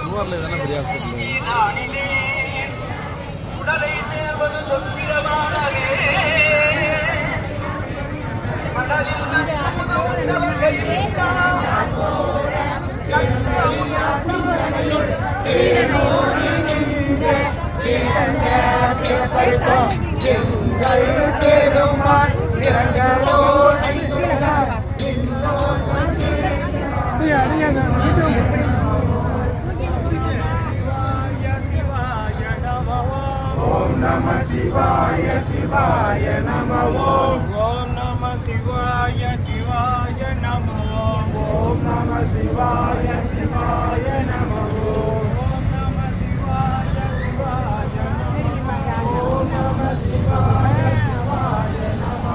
மூவாரில் தானே பெரிய ஹாஸ்பிட்டல். உடலை சேர்வது சொத்திரமானவே Namah Shivaya Shivaya Namo Om Namah Shivaya Shivaya Namo Om Namah Shivaya